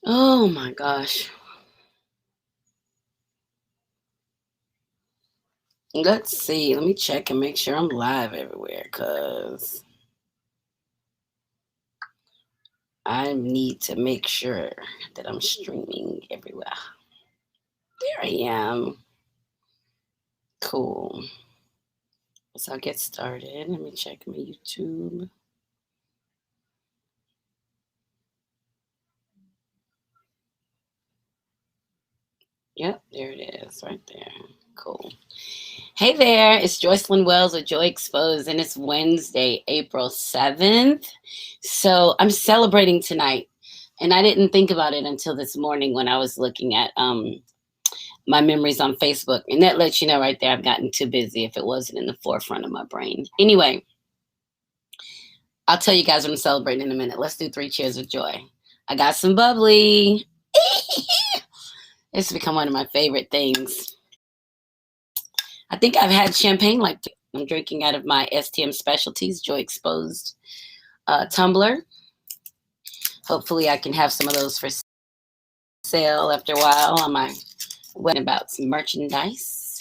Oh my gosh. Let's see. Let me check and make sure I'm live everywhere because I need to make sure that I'm streaming everywhere. There I am. Cool. So I'll get started. Let me check my YouTube. Yep, there it is right there. Cool. Hey there, it's Joycelyn Wells with Joy Exposed, and it's Wednesday, April 7th. So I'm celebrating tonight, and I didn't think about it until this morning when I was looking at my memories on Facebook, and that lets you know right there I've gotten too busy if it wasn't in the forefront of my brain. Anyway, I'll tell you guys what I'm celebrating in a minute. Let's do 3 cheers of joy. I got some bubbly. It's become one of my favorite things. I think I've had champagne like I'm drinking out of my STM Specialties Joy Exposed tumbler. Hopefully, I can have some of those for sale after a while on my website about some merchandise.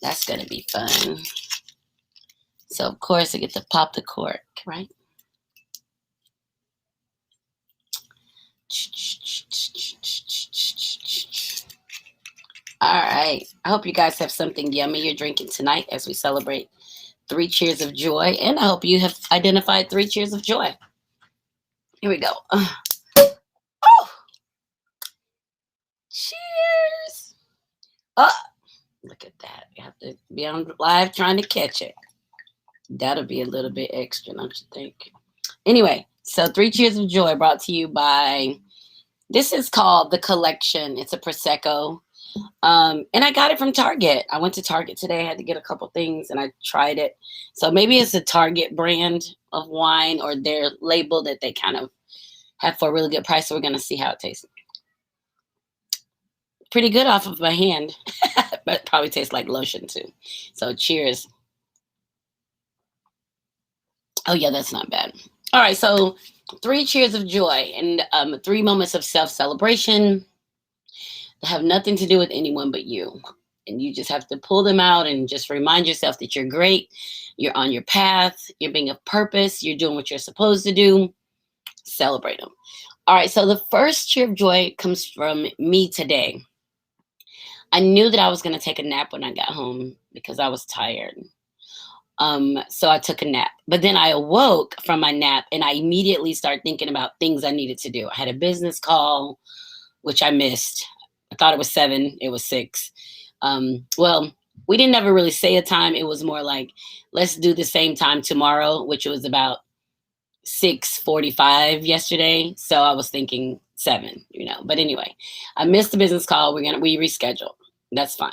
That's going to be fun. So, of course, I get to pop the cork, right? All right. I hope you guys have something yummy you're drinking tonight as we celebrate 3 cheers of joy. And I hope you have identified 3 cheers of joy. Here we go. Oh, cheers. Oh, look at that. You have to be on live trying to catch it. That'll be a little bit extra, don't you think? Anyway, so 3 cheers of joy brought to you by, this is called The Collection. It's a Prosecco. And I got it from Target. I went to Target today. I had to get a couple things and I tried it. So maybe it's a Target brand of wine or their label that they kind of have for a really good price. So we're going to see how it tastes. Pretty good off of my hand, but probably tastes like lotion too. So cheers. Oh, yeah, that's not bad. All right. So 3 cheers of joy and 3 moments of self celebration that have nothing to do with anyone but you. And you just have to pull them out and just remind yourself that you're great. You're on your path. You're being of purpose. You're doing what you're supposed to do. Celebrate them. All right. So the first cheer of joy comes from me today. I knew that I was going to take a nap when I got home because I was tired. So I took a nap, but then I awoke from my nap and I immediately started thinking about things I needed to do. I had a business call, which I missed. I thought it was 7. It was 6. Well, we didn't ever really say a time. It was more like, let's do the same time tomorrow, which was about 6:45 yesterday. So I was thinking 7, but anyway, I missed the business call. We rescheduled. That's fine.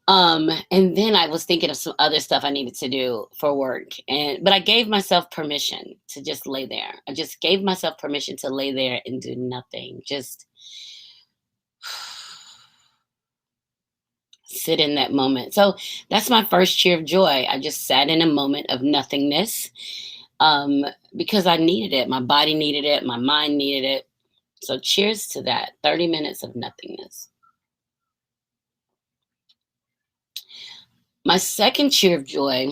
And then I was thinking of some other stuff I needed to do for work. But I gave myself permission to just lay there. I just gave myself permission to lay there and do nothing. Just sit in that moment. So that's my first cheer of joy. I just sat in a moment of nothingness um, because I needed it. My body needed it. My mind needed it. So cheers to that. 30 minutes of nothingness. My second cheer of joy,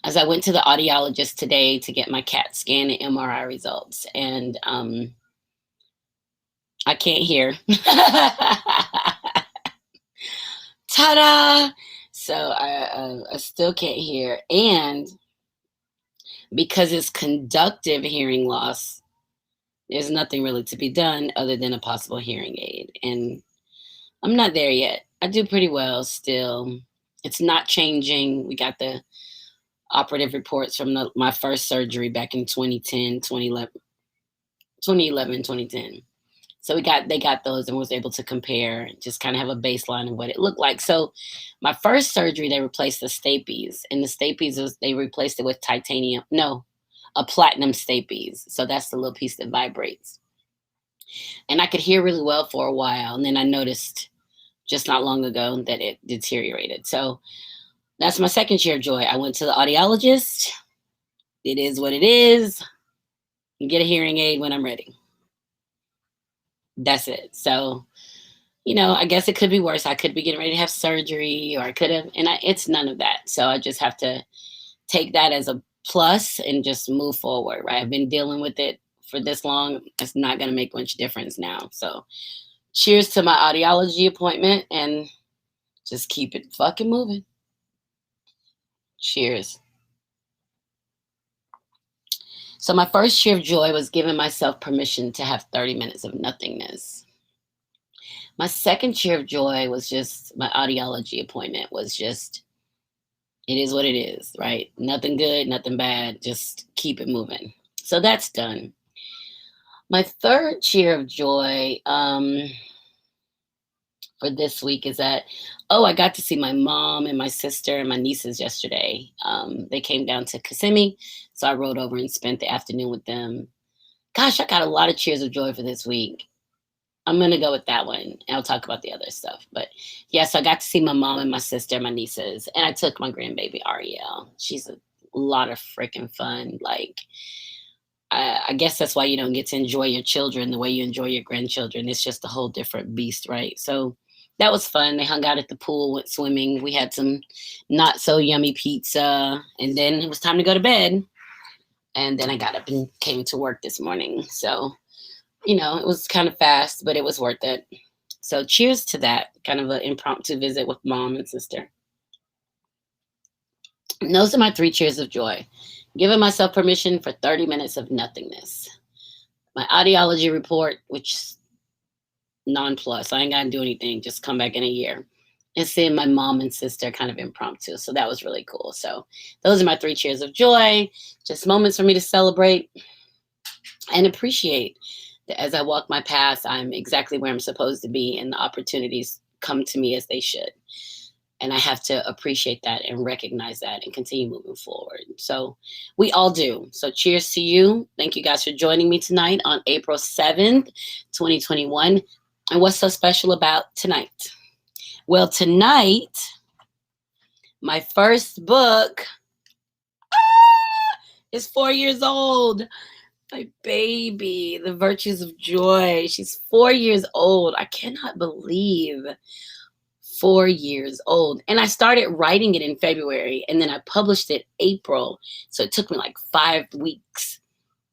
as I went to the audiologist today to get my CAT scan and MRI results, and I can't hear. Ta-da! So I still can't hear, and because it's conductive hearing loss, there's nothing really to be done other than a possible hearing aid, and I'm not there yet. I do pretty well still. It's not changing. We got the operative reports from my first surgery back in 2010, 2011, 2010. So they got those and was able to compare, just kind of have a baseline of what it looked like. So my first surgery, they replaced the stapes, and the stapes they replaced it with titanium. No, a platinum stapes. So that's the little piece that vibrates. And I could hear really well for a while, and then I noticed just not long ago that it deteriorated. So that's my second cheer of joy. I went to the audiologist. It is what it is. You get a hearing aid when I'm ready. That's it. So, I guess it could be worse. I could be getting ready to have surgery, or I could have, and it's none of that. So I just have to take that as a plus and just move forward, right? I've been dealing with it for this long. It's not going to make much difference now. So cheers to my audiology appointment and just keep it fucking moving. Cheers. So my first cheer of joy was giving myself permission to have 30 minutes of nothingness. My second cheer of joy was just my audiology appointment was just, it is what it is, right? Nothing good, nothing bad. Just keep it moving. So that's done. My third cheer of joy for this week is that, I got to see my mom and my sister and my nieces yesterday. They came down to Kissimmee, so I rode over and spent the afternoon with them. Gosh, I got a lot of cheers of joy for this week. I'm gonna go with that one, and I'll talk about the other stuff. But yeah, so I got to see my mom and my sister, and my nieces, and I took my grandbaby Ariel. She's a lot of freaking fun. Like, I guess that's why you don't get to enjoy your children the way you enjoy your grandchildren. It's just a whole different beast, right? So that was fun. They hung out at the pool, went swimming. We had some not so yummy pizza, and then it was time to go to bed. And then I got up and came to work this morning. So, it was kind of fast, but it was worth it. So cheers to that kind of an impromptu visit with mom and sister. And those are my three cheers of joy. Giving myself permission for 30 minutes of nothingness. My audiology report, which non-plus. I ain't got to do anything. Just come back in a year. And seeing my mom and sister kind of impromptu. So that was really cool. So those are my three cheers of joy. Just moments for me to celebrate and appreciate that as I walk my path, I'm exactly where I'm supposed to be and the opportunities come to me as they should. And I have to appreciate that and recognize that and continue moving forward. So we all do. So cheers to you. Thank you guys for joining me tonight on April 7th, 2021. And what's so special about tonight? Well, tonight, my first book is 4 years old. My baby, The Virtues of Joy. She's 4 years old. I cannot believe 4 years old. And I started writing it in February, and then I published it April. So it took me like 5 weeks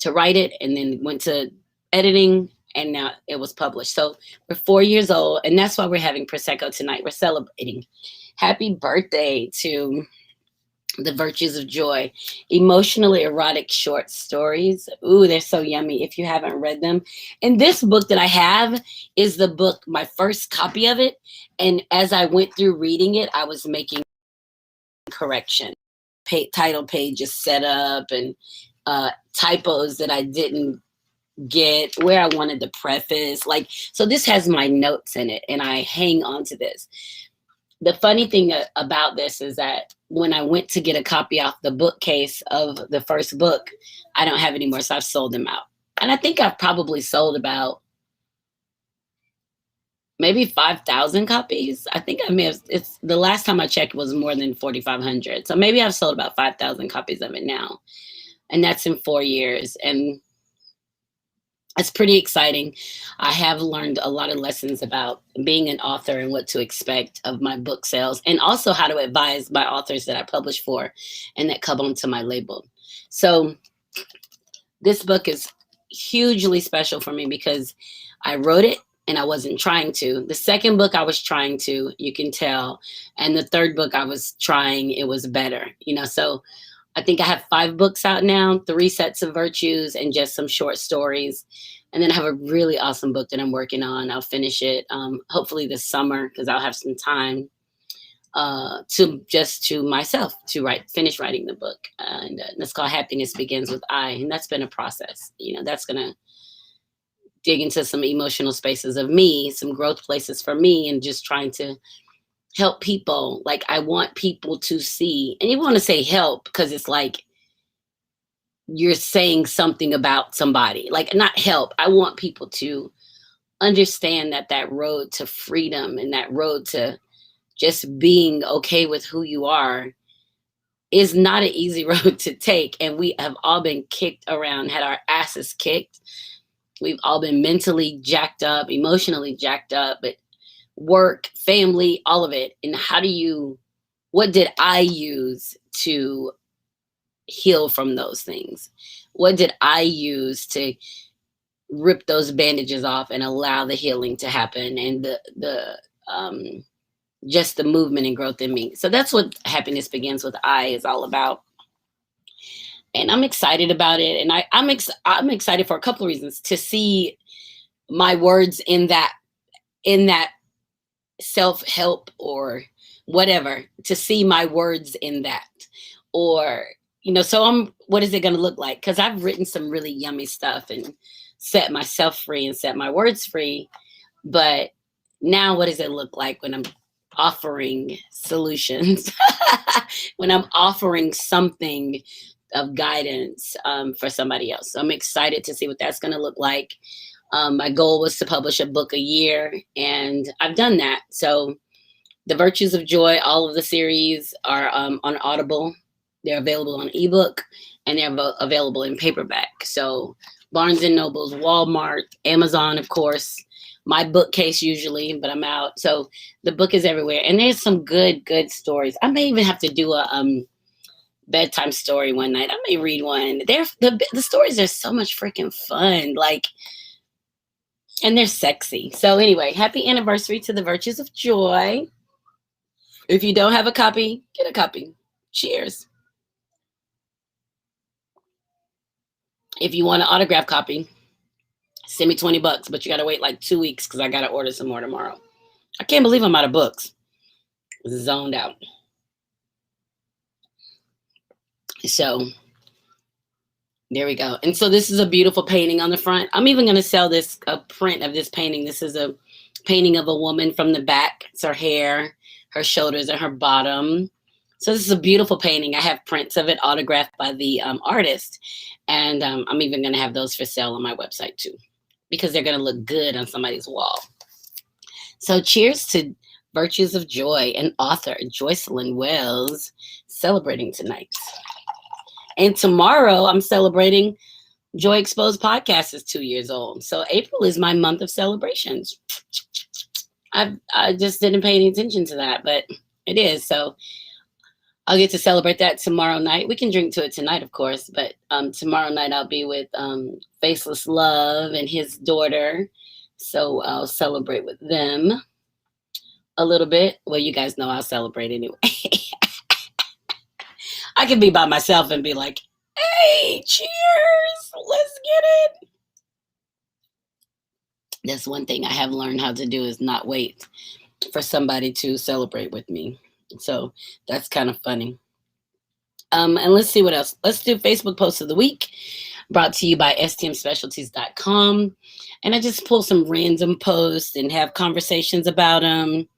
to write it, and then went to editing, and now it was published. So we're 4 years old, and that's why we're having Prosecco tonight. We're celebrating. Happy birthday to The Virtues of Joy. Emotionally erotic short stories. Ooh, they're so yummy if you haven't read them. And this book that I have is the book, my first copy of it. And as I went through reading it, I was making correction. Title pages set up and typos that I didn't get, where I wanted the preface. Like, so this has my notes in it, and I hang on to this. The funny thing about this is that when I went to get a copy off the bookcase of the first book, I don't have any more, so I've sold them out. And I think I've probably sold about maybe 5,000 copies. I think I may have, it's the last time I checked was more than 4,500. So maybe I've sold about 5,000 copies of it now. And that's in 4 years. And it's pretty exciting. I have learned a lot of lessons about being an author and what to expect of my book sales, and also how to advise my authors that I publish for and that come onto my label. So this book is hugely special for me because I wrote it and I wasn't trying to. The second book I was trying to, you can tell. And the third book I was trying, it was better, so I think I have 5 books out now, 3 sets of virtues, and just some short stories. And then I have a really awesome book that I'm working on. I'll finish it hopefully this summer because I'll have some time to myself to finish writing the book. And it's called Happiness Begins with I. And that's been a process. That's going to dig into some emotional spaces of me, some growth places for me, and just trying to help people. Like, I want people to see, and you want to say help because it's like you're saying something about somebody, like, not help. I want people to understand that road to freedom and that road to just being okay with who you are is not an easy road to take. And we have all been kicked around, had our asses kicked. We've all been mentally jacked up, emotionally jacked up, but work, family, all of it. And what did I use to heal from those things? What did I use to rip those bandages off and allow the healing to happen and the just the movement and growth in me? So that's what Happiness Begins with I is all about. And I'm excited about it. And I'm excited for a couple of reasons to see my words in that self-help or whatever, to see my words in that. Or, so what is it going to look like? Because I've written some really yummy stuff and set myself free and set my words free. But now what does it look like when I'm offering solutions? When I'm offering something of guidance for somebody else. So I'm excited to see what that's going to look like. My goal was to publish a book a year, and I've done that. So The Virtues of Joy, all of the series are on Audible. They're available on ebook, and they're available in paperback. So Barnes and Nobles, Walmart, Amazon, of course, my bookcase usually, but I'm out. So the book is everywhere. And there's some good stories. I may even have to do a bedtime story one night. I may read one. The stories are so much freaking fun. And they're sexy. So anyway, happy anniversary to The Virtues of Joy. If you don't have a copy, get a copy. Cheers. If you want an autograph copy, send me $20, but you got to wait like 2 weeks because I got to order some more tomorrow. I can't believe I'm out of books. Zoned out. So there we go. And so this is a beautiful painting on the front. I'm even going to sell a print of this painting. This is a painting of a woman from the back. It's her hair, her shoulders, and her bottom. So this is a beautiful painting. I have prints of it autographed by the artist. And I'm even going to have those for sale on my website too, because they're going to look good on somebody's wall. So cheers to Virtues of Joy and author Joycelyn Wells celebrating tonight. And tomorrow I'm celebrating Joy Exposed Podcast is 2 years old. So April is my month of celebrations. I just didn't pay any attention to that, but it is. So I'll get to celebrate that tomorrow night. We can drink to it tonight, of course, but tomorrow night I'll be with Faceless Love and his daughter. So I'll celebrate with them a little bit. Well, you guys know I'll celebrate anyway. I can be by myself and be like, hey, cheers, let's get it. That's one thing I have learned how to do, is not wait for somebody to celebrate with me. So that's kind of funny. And let's see what else. Let's do Facebook Post of the Week, brought to you by stmspecialties.com. And I just pull some random posts and have conversations about them.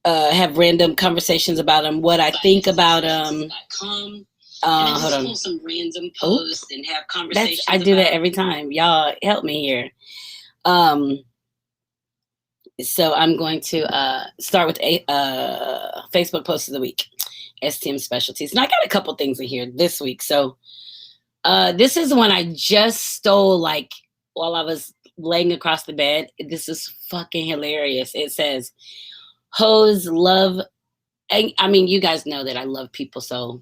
Have random conversations about them, what I think about them. Hold on. Some random posts and have conversations. I do that every time. Y'all help me here. So I'm going to start with a Facebook Post of the Week, STM Specialties. And I got a couple things in here this week. So this is one I just stole while I was laying across the bed. This is fucking hilarious. It says, hoes love, I mean, you guys know that I love people. So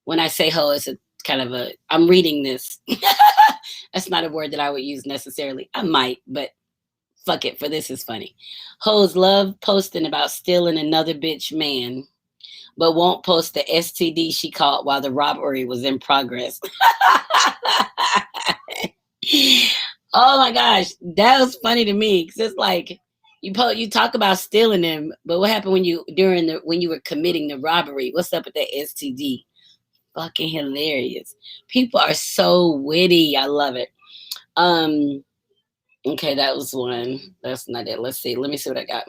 when I say hoe, it's a kind of I'm reading this. That's not a word that I would use necessarily. I might, but fuck it, for this is funny. Hoes love posting about stealing another bitch man, but won't post the STD she caught while the robbery was in progress. Oh my gosh, that was funny to me, because it's like, you talk about stealing them, but what happened when you were committing the robbery? What's up with that STD? Fucking hilarious. People are so witty. I love it. Okay, that was one. That's not it. Let's see. Let me see what I got.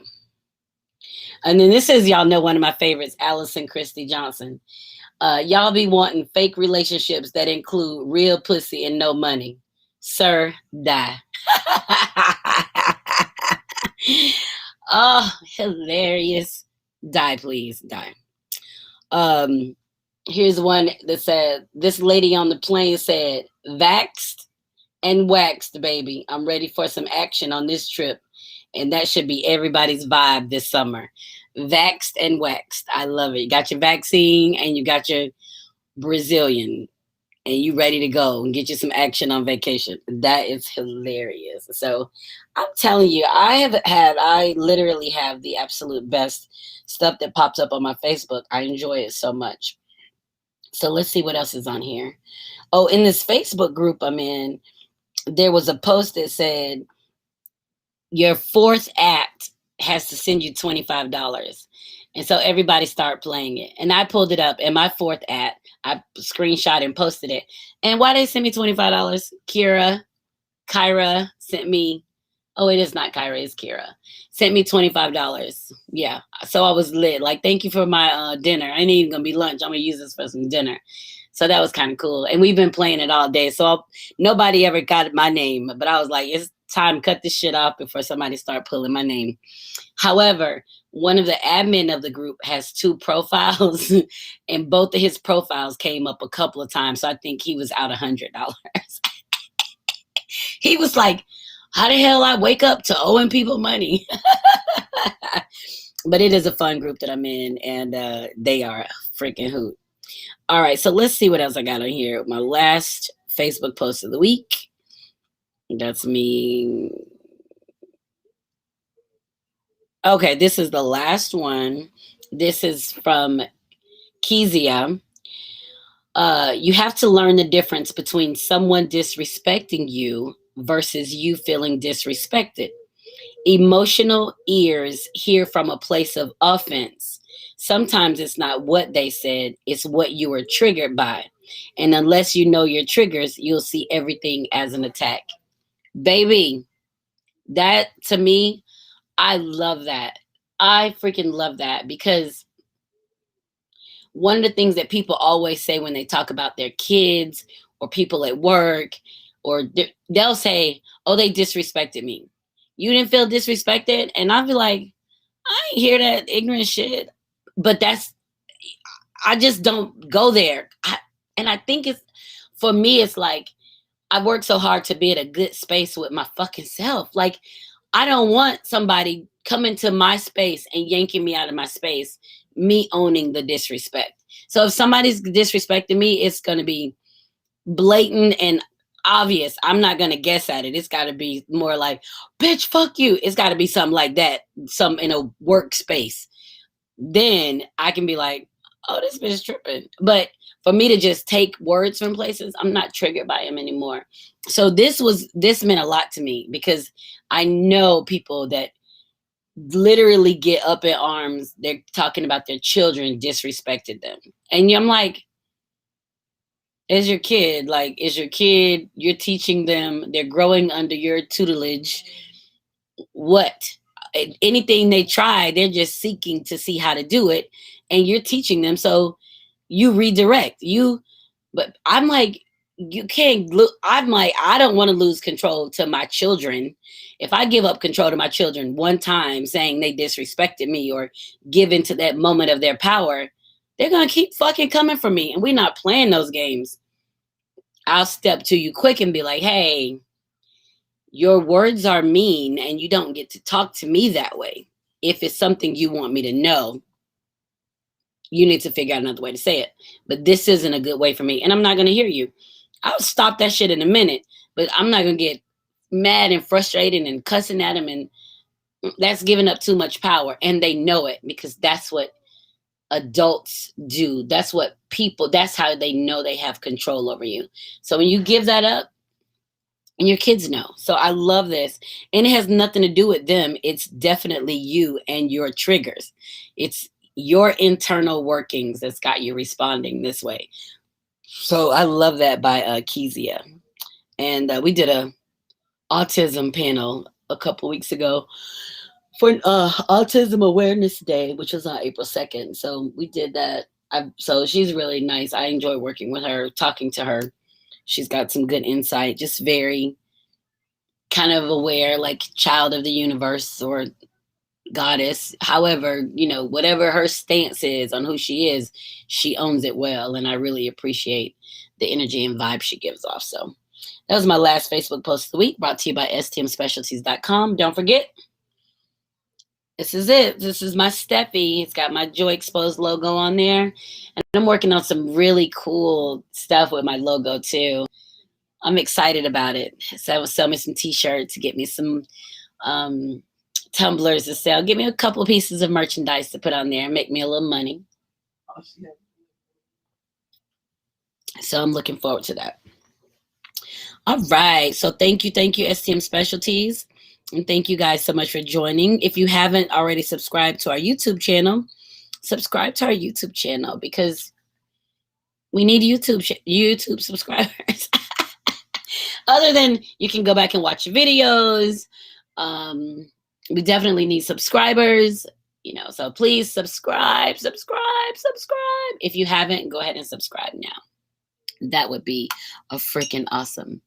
And then this is, y'all know, one of my favorites, Allison Christie Johnson. Y'all be wanting fake relationships that include real pussy and no money. Sir, die. Oh, hilarious. Die, please. Die. Here's one that said, this lady on the plane said, vaxxed and waxed, baby. I'm ready for some action on this trip. And that should be everybody's vibe this summer. Vaxed and waxed. I love it. You got your vaccine and you got your Brazilian and you ready to go and get you some action on vacation. That is hilarious. So I'm telling you, I literally have the absolute best stuff that pops up on my Facebook. I enjoy it so much. So let's see what else is on here. Oh, in this Facebook group I'm in, there was a post that said, your fourth act has to send you $25. And so everybody started playing it. And I pulled it up and my fourth act, I screenshot and posted it. And why they send me $25? Kyra sent me, oh, it is not Kyra, it's Kira. Sent me $25. Yeah. So I was lit. Like, thank you for my dinner. I ain't even gonna be lunch. I'm gonna use this for some dinner. So that was kind of cool. And we've been playing it all day. So nobody ever got my name, but I was like, it's time, cut this shit off before somebody start pulling my name. However, one of the admin of the group has two profiles and both of his profiles came up a couple of times. So I think he was out $100. He was like, how the hell I wake up to owing people money? But it is a fun group that I'm in and they are a freaking hoot. All right, so let's see what else I got on here. My last Facebook post of the week. That's me. Okay, this is the last one. This is from Kezia. You have to learn the difference between someone disrespecting you versus you feeling disrespected. Emotional ears hear from a place of offense. Sometimes it's not what they said, it's what you were triggered by. And unless you know your triggers, you'll see everything as an attack. Baby, that to me, I love that. I freaking love that because one of the things that people always say when they talk about their kids or people at work, or they'll say, oh, they disrespected me. You didn't feel disrespected? And I'll be like, I ain't hear that ignorant shit. But I just don't go there. And I think for me, it's like, I work so hard to be at a good space with my fucking self. Like, I don't want somebody coming to my space and yanking me out of my space, me owning the disrespect. So if somebody's disrespecting me, it's going to be blatant and obvious. I'm not going to guess at it. It's got to be more like, bitch, fuck you. It's got to be something like that, some in a workspace. Then I can be like, oh, this bitch is tripping. But for me to just take words from places, I'm not triggered by them anymore. So this meant a lot to me because I know people that literally get up in arms. They're talking about their children disrespected them. And I'm like, is your kid, you're teaching them, they're growing under your tutelage. What? Anything they try, they're just seeking to see how to do it. And you're teaching them. So you redirect. But I'm like, you can't look. I'm like, I don't want to lose control to my children. If I give up control to my children one time saying they disrespected me or give into that moment of their power, they're going to keep fucking coming for me. And we're not playing those games. I'll step to you quick and be like, hey, your words are mean and you don't get to talk to me that way. If it's something you want me to know, you need to figure out another way to say it. But this isn't a good way for me. And I'm not going to hear you. I'll stop that shit in a minute, but I'm not going to get mad and frustrated and cussing at them. And that's giving up too much power. And they know it because that's what adults do. That's how they know they have control over you. So when you give that up, and your kids know. So I love this. And it has nothing to do with them. It's definitely you and your triggers. It's your internal workings that's got you responding this way. So I love that by Kezia. And we did a autism panel a couple weeks ago for Autism Awareness Day, which was on April 2nd. So we did that. So she's really nice. I enjoy working with her, talking to her. She's got some good insight, just very kind of aware, like child of the universe or goddess. However, whatever her stance is on who she is, she owns it well. And I really appreciate the energy and vibe she gives off. So That was my last Facebook post of the week, brought to you by stmspecialties.com. Don't forget, this is it. This is my Steffi. It's got my Joy Exposed logo on there. And I'm working on some really cool stuff with my logo too. I'm excited about it. So I will sell me some t-shirts, get me some tumblers to sell. Give me a couple of pieces of merchandise to put on there and make me a little money. So I'm looking forward to that. All right. So thank you, STM Specialties. And thank you guys so much for joining. If you haven't already subscribed to our YouTube channel, subscribe to our YouTube channel because we need YouTube subscribers. Other than you can go back and watch videos. We definitely need subscribers, so please subscribe. If you haven't, go ahead and subscribe now. That would be a freaking awesome.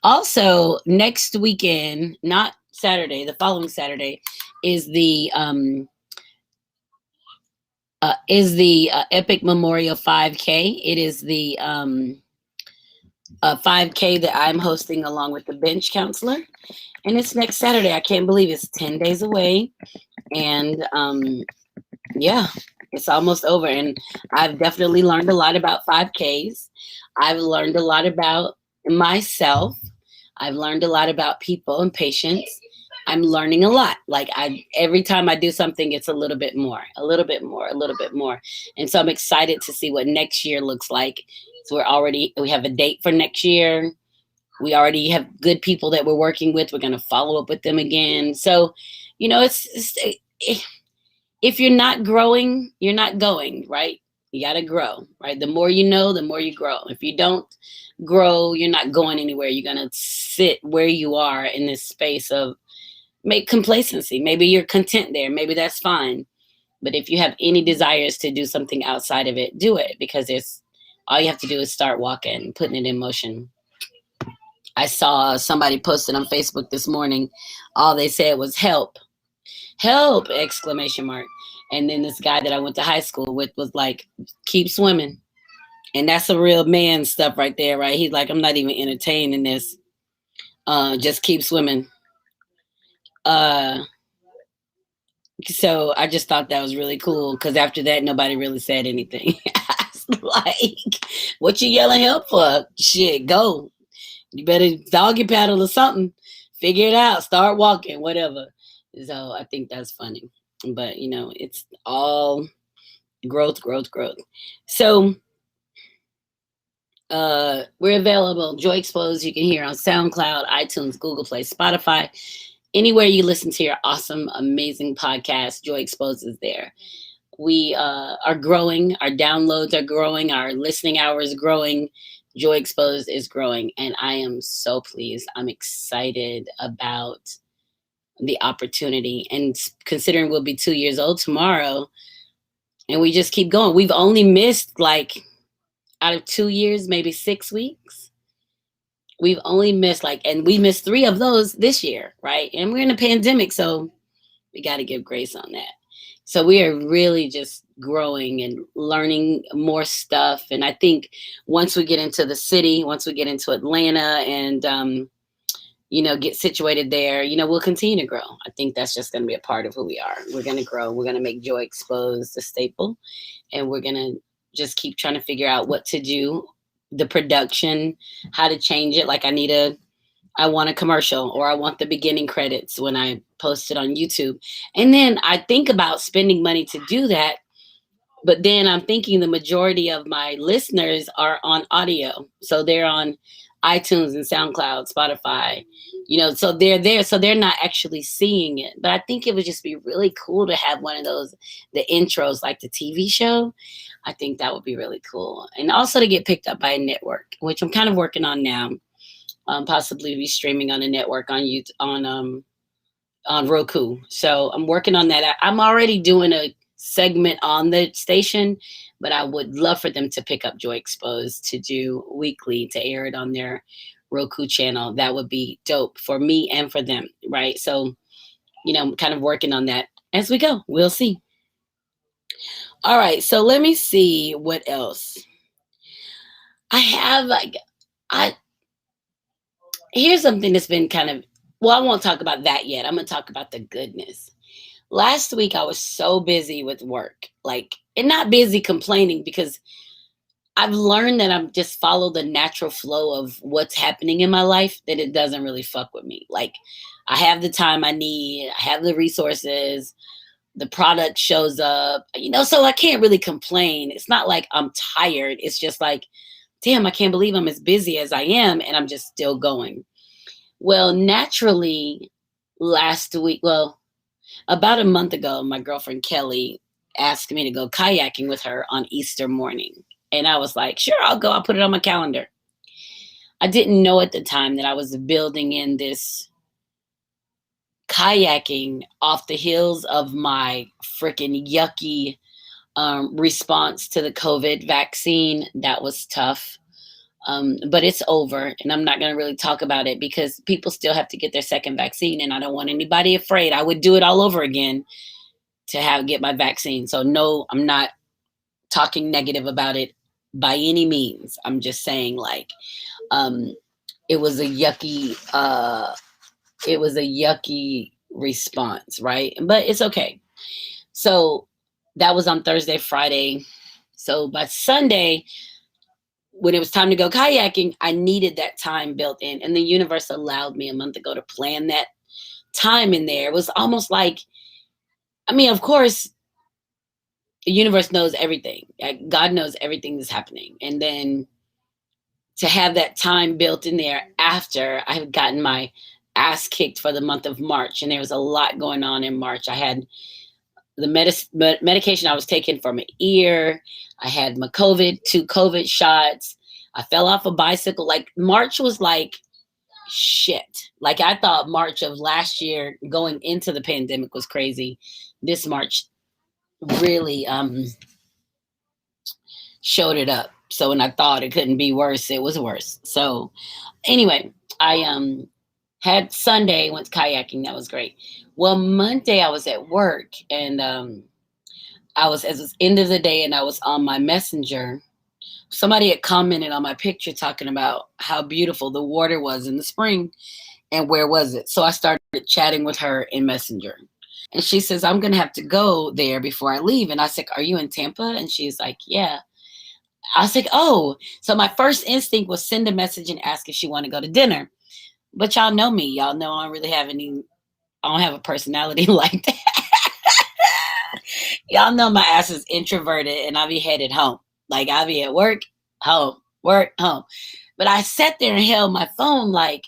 Also, next weekend, not Saturday, the following Saturday is the Epic Memorial 5K. It is the 5K that I'm hosting along with the bench counselor. And it's next Saturday. I can't believe it's 10 days away. And yeah, it's almost over. And I've definitely learned a lot about 5Ks. I've learned a lot about myself. I've learned a lot about people and patients. I'm learning a lot. Like every time I do something, it's a little bit more. And so I'm excited to see what next year looks like. So we have a date for next year. We already have good people that we're working with. We're going to follow up with them again. So, if you're not growing, you're not going, right? You got to grow, right? The more you know, the more you grow. If you don't grow, you're not going anywhere. You're going to sit where you are in this space of complacency. Maybe you're content there. Maybe that's fine. But if you have any desires to do something outside of it, do it, because all you have to do is start walking, putting it in motion. I saw somebody posted on Facebook this morning. All they said was help, exclamation mark. And then this guy that I went to high school with was like, keep swimming. And that's a real man stuff right there, right? He's like, I'm not even entertaining this. Just keep swimming. So I just thought that was really cool, because after that, nobody really said anything. Like, what you yelling help for? Shit, go. You better doggy paddle or something. Figure it out. Start walking, whatever. So I think that's funny. But, it's all growth. So we're available. Joy Exposed, you can hear on SoundCloud, iTunes, Google Play, Spotify. Anywhere you listen to your awesome, amazing podcast, Joy Exposed is there. We are growing. Our downloads are growing. Our listening hours growing. Joy Exposed is growing. And I am so pleased. I'm excited about the opportunity. And considering we'll be 2 years old tomorrow, and we just keep going. We've only missed, out of 2 years, maybe 6 weeks. We've only missed and we missed 3 of those this year, right? And we're in a pandemic, so we got to give grace on that. So we are really just growing and learning more stuff. And I think once we get into the city, once we get into Atlanta and, get situated there, we'll continue to grow. I think that's just going to be a part of who we are. We're going to grow. We're going to make Joy Exposed a staple. And we're going to just keep trying to figure out what to do, the production, how to change it. Like I want a commercial, or I want the beginning credits when I post it on YouTube. And then I think about spending money to do that. But then I'm thinking the majority of my listeners are on audio. So they're on iTunes and SoundCloud, Spotify, so they're there. So they're not actually seeing it. But I think it would just be really cool to have one of those, the intros, like the TV show. I think that would be really cool. And also to get picked up by a network, which I'm kind of working on now. Possibly be streaming on a network on YouTube, on Roku. So I'm working on that. I'm already doing a segment on the station, but I would love for them to pick up Joy Exposed to do weekly, to air it on their Roku channel. That would be dope for me and for them, right? So, I'm kind of working on that as we go. We'll see. All right, so let me see what else. I have Here's something that's been kind of, well, I won't talk about that yet. I'm going to talk about the goodness. Last week, I was so busy with work, like, and not busy complaining because I've learned that I'm just follow the natural flow of what's happening in my life, that it doesn't really fuck with me. Like, I have the time I need, I have the resources, the product shows up, so I can't really complain. It's not like I'm tired. It's just like, damn, I can't believe I'm as busy as I am and I'm just still going. Well, naturally, last week, well, about a month ago, my girlfriend Kelly asked me to go kayaking with her on Easter morning. And I was like, sure, I'll go. I'll put it on my calendar. I didn't know at the time that I was building in this kayaking off the heels of my freaking yucky response to the COVID vaccine. That was tough. But it's over, and I'm not going to really talk about it because people still have to get their second vaccine, and I don't want anybody afraid. I would do it all over again to get my vaccine. So no, I'm not talking negative about it by any means. I'm just saying, like, um, it was a yucky, response, right? But it's okay. So that was on Thursday, Friday. So by Sunday, when it was time to go kayaking, I needed that time built in. And the universe allowed me a month ago to plan that time in there. It was almost like, I mean, of course, the universe knows everything. God knows everything that's happening. And then to have that time built in there after I've gotten my ass kicked for the month of March. And there was a lot going on in March. I had the medication I was taking for my ear. I had my two COVID shots. I fell off a bicycle. Like, March was like shit. Like, I thought March of last year going into the pandemic was crazy. This March really showed it up. So when I thought it couldn't be worse, it was worse. So anyway, I had Sunday, went kayaking. That was great. Well, Monday I was at work, and I was, as it was end of the day, and I was on my messenger. Somebody had commented on my picture talking about how beautiful the water was in the spring and where was it. So I started chatting with her in Messenger. And she says, I'm going to have to go there before I leave. And I said, are you in Tampa? And she's like, yeah. I was like, oh. So my first instinct was send a message and ask if she wanted to go to dinner. But y'all know me. Y'all know I don't really have I don't have a personality like that. Y'all know my ass is introverted and I'll be headed home. Like, I'll be at work, home, work, home. But I sat there and held my phone like,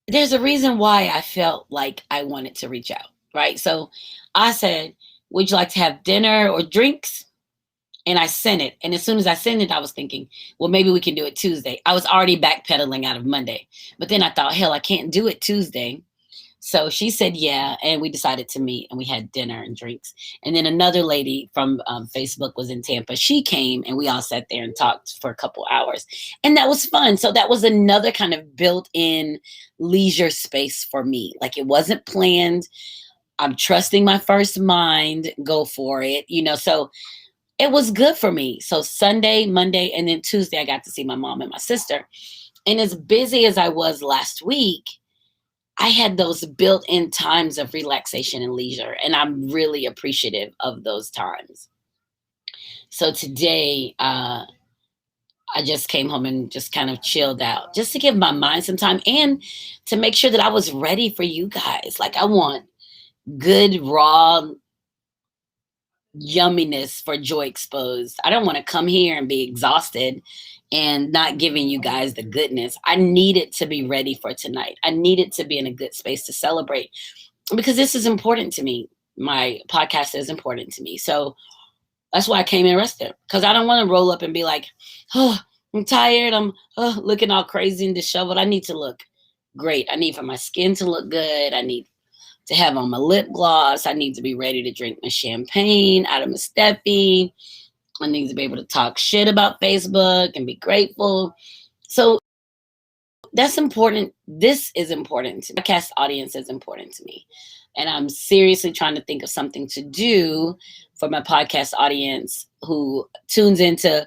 there's a reason why I felt like I wanted to reach out, right? So I said, would you like to have dinner or drinks? And I sent it. And as soon as I sent it, I was thinking, well, maybe we can do it Tuesday. I was already backpedaling out of Monday. But then I thought, hell, I can't do it Tuesday. So she said, yeah. And we decided to meet, and we had dinner and drinks. And then another lady from Facebook was in Tampa. She came, and we all sat there and talked for a couple hours. And that was fun. So that was another kind of built in leisure space for me. Like, it wasn't planned. I'm trusting my first mind. Go for it. So it was good for me. So Sunday, Monday, and then Tuesday, I got to see my mom and my sister. And as busy as I was last week, I had those built-in times of relaxation and leisure, and I'm really appreciative of those times. So today, I just came home and just kind of chilled out, just to give my mind some time and to make sure that I was ready for you guys. Like, I want good, raw yumminess for Joy Exposed. I don't want to come here and be exhausted and not giving you guys the goodness. I needed to be ready for tonight. I needed to be in a good space to celebrate because this is important to me. My podcast is important to me. So that's why I came and rested, because I don't want to roll up and be like, oh, I'm tired. I'm looking all crazy and disheveled. I need to look great. I need for my skin to look good. I need to have on my lip gloss. I need to be ready to drink my champagne out of my Steffi. I need to be able to talk shit about Facebook and be grateful. So that's important. This is important to me. The podcast audience is important to me. And I'm seriously trying to think of something to do for my podcast audience who tunes into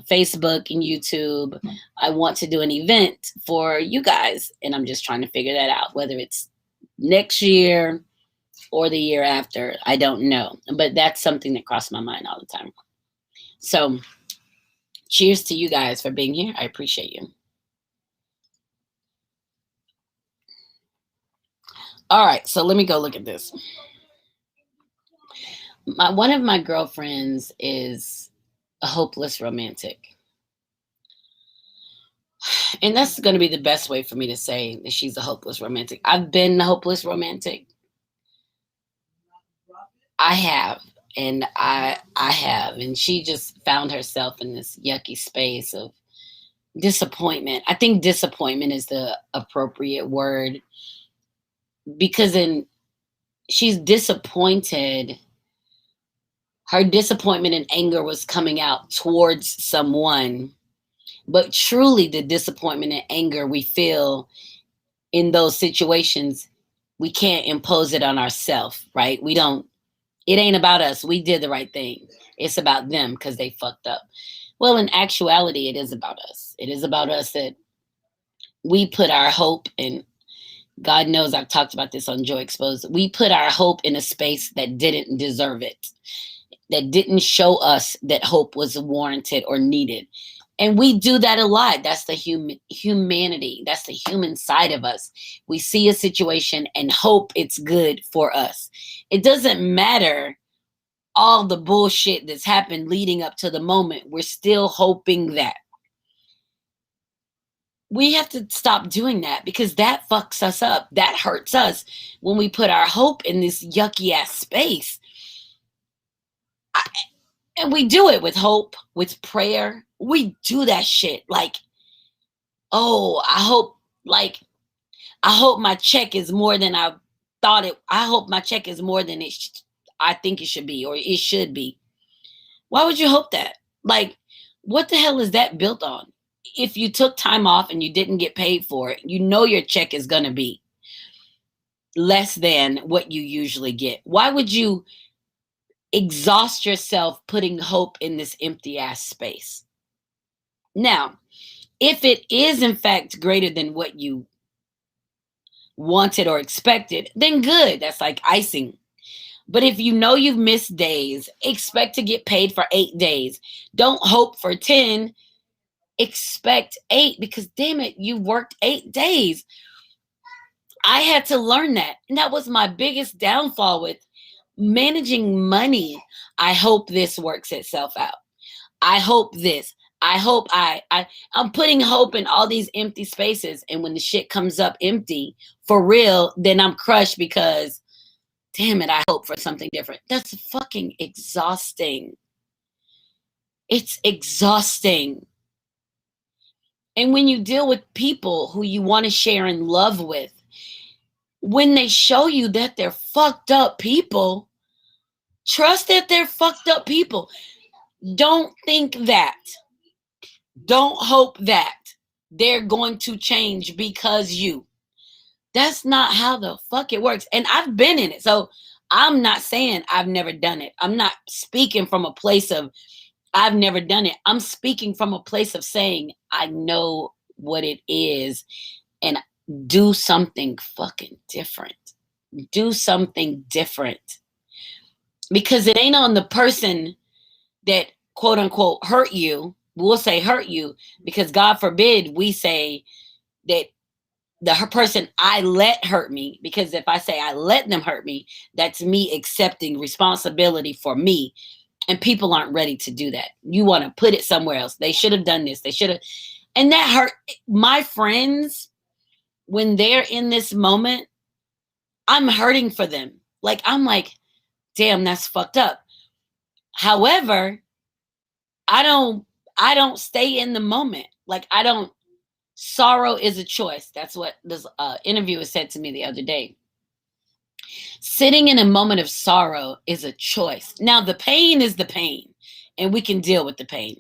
Facebook and YouTube. I want to do an event for you guys, and I'm just trying to figure that out, whether it's next year or the year after. I don't know, but that's something that crossed my mind all the time. So cheers to you guys for being here. I appreciate you. All right, so let me go look at this. One of my girlfriends is a hopeless romantic. And that's going to be the best way for me to say that she's a hopeless romantic. I've been a hopeless romantic. I have. And I have. And she just found herself in this yucky space of disappointment. I think disappointment is the appropriate word, because she's disappointed. Her disappointment and anger was coming out towards someone, but truly the disappointment and anger we feel in those situations, we can't impose it on ourselves, right? It ain't about us. We did the right thing. It's about them because they fucked up. Well, in actuality, it is about us. It is about us that we put our hope in. God knows I've talked about this on Joy Exposed. We put our hope in a space that didn't deserve it, that didn't show us that hope was warranted or needed. And we do that a lot. That's the humanity. That's the human side of us. We see a situation and hope it's good for us. It doesn't matter all the bullshit that's happened leading up to the moment. We're still hoping that. We have to stop doing that, because that fucks us up. That hurts us when we put our hope in this yucky ass space. And we do it with hope, with prayer. We do that shit. Like, oh, I hope my check is more than I thought it. I hope my check is more than I think it should be, or it should be. Why would you hope that? Like, what the hell is that built on? If you took time off and you didn't get paid for it, you know your check is going to be less than what you usually get. Why would you exhaust yourself putting hope in this empty ass space? Now, if it is in fact greater than what you wanted or expected, then good. That's like icing. But if you know you've missed days, expect to get paid for 8 days. Don't hope for 10. Expect 8, because damn it, you worked 8 days. I had to learn that. And that was my biggest downfall with managing money. I hope this works itself out. I hope this. I hope I'm putting hope in all these empty spaces. And when the shit comes up empty, for real, then I'm crushed because, damn it, I hope for something different. That's fucking exhausting. It's exhausting. And when you deal with people who you want to share in love with, when they show you that they're fucked up people, trust that they're fucked up people. Don't think that. Don't hope that they're going to change because you. That's not how the fuck it works. And I've been in it. So I'm not saying I've never done it. I'm not speaking from a place of I've never done it. I'm speaking from a place of saying I know what it is, and do something fucking different. Do something different. Because it ain't on the person that quote unquote hurt you. We'll say hurt you, because God forbid we say that the person I let hurt me, because if I say I let them hurt me, that's me accepting responsibility for me. And people aren't ready to do that. You want to put it somewhere else. They should have done this. They should have. And that hurt my friends when they're in this moment. I'm hurting for them. Like, I'm like, damn, that's fucked up. However, I don't stay in the moment. Like, sorrow is a choice. That's what this interviewer said to me the other day. Sitting in a moment of sorrow is a choice. Now, the pain is the pain, and we can deal with the pain.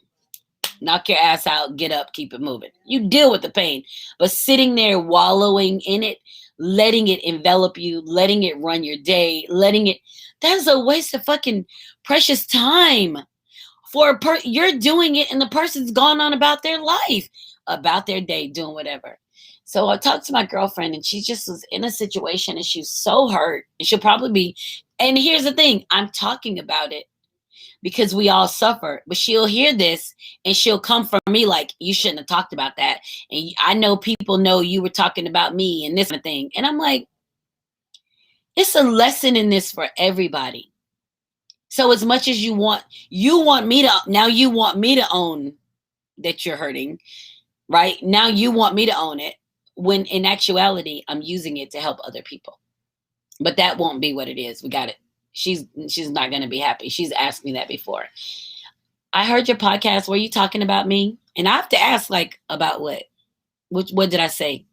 Knock your ass out, get up, keep it moving. You deal with the pain. But sitting there wallowing in it, letting it envelop you, letting it run your day, that's a waste of fucking precious time. you're doing it and the person's gone on about their life, about their day, doing whatever. So I talked to my girlfriend and she just was in a situation and she's so hurt and she'll probably be, and here's the thing, I'm talking about it because we all suffer, but she'll hear this and she'll come for me like, you shouldn't have talked about that, and I know people know you were talking about me and this kind of thing. And I'm like, it's a lesson in this for everybody. So as much as you want me to, now you want me to own that you're hurting, right? Now you want me to own it, when in actuality, I'm using it to help other people. But that won't be what it is. We got it. She's not going to be happy. She's asked me that before. I heard your podcast. Were you talking about me? And I have to ask, like, about what? What did I say?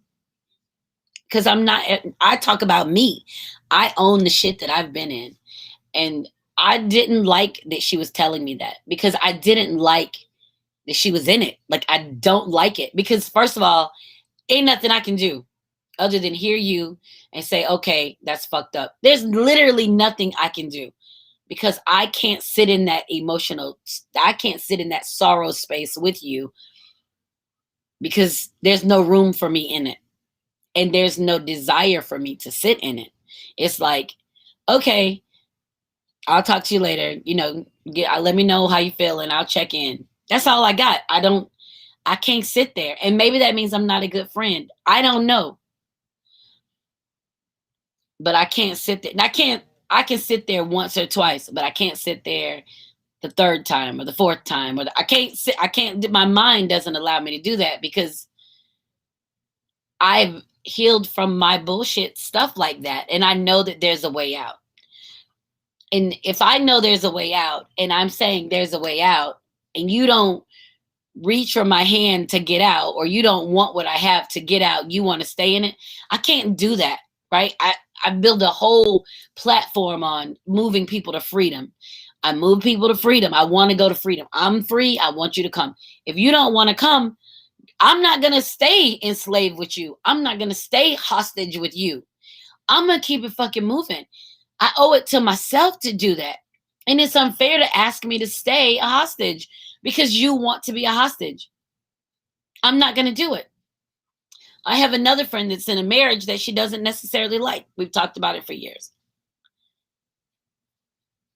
Because I talk about me. I own the shit that I've been in. And I didn't like that she was telling me that, because I didn't like that she was in it. Like, I don't like it because, first of all, ain't nothing I can do other than hear you and say, okay, that's fucked up. There's literally nothing I can do because I can't sit in that I can't sit in that sorrow space with you because there's no room for me in it. And there's no desire for me to sit in it. It's like, okay, I'll talk to you later. Let me know how you feel and I'll check in. That's all I got. I can't sit there. And maybe that means I'm not a good friend. I don't know. But I can't sit there. And I can sit there once or twice, but I can't sit there the third time or the fourth time. My mind doesn't allow me to do that because I've healed from my bullshit stuff like that. And I know that there's a way out. And if I know there's a way out and I'm saying there's a way out and you don't reach for my hand to get out, or you don't want what I have to get out, you want to stay in it, I can't do that, right? I build a whole platform on moving people to freedom. I move people to freedom. I want to go to freedom. I'm free. I want you to come. If you don't want to come, I'm not going to stay enslaved with you. I'm not going to stay hostage with you. I'm going to keep it fucking moving. I owe it to myself to do that. And it's unfair to ask me to stay a hostage because you want to be a hostage. I'm not going to do it. I have another friend that's in a marriage that she doesn't necessarily like. We've talked about it for years.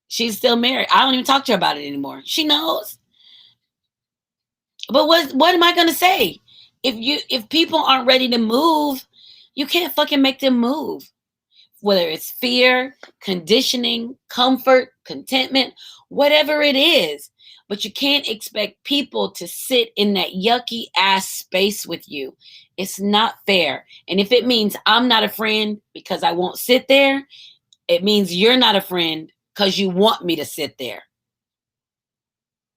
She's still married. I don't even talk to her about it anymore. She knows. But what am I going to say? If people aren't ready to move, you can't fucking make them move. Whether it's fear, conditioning, comfort, contentment, whatever it is. But you can't expect people to sit in that yucky ass space with you. It's not fair. And if it means I'm not a friend because I won't sit there, it means you're not a friend because you want me to sit there.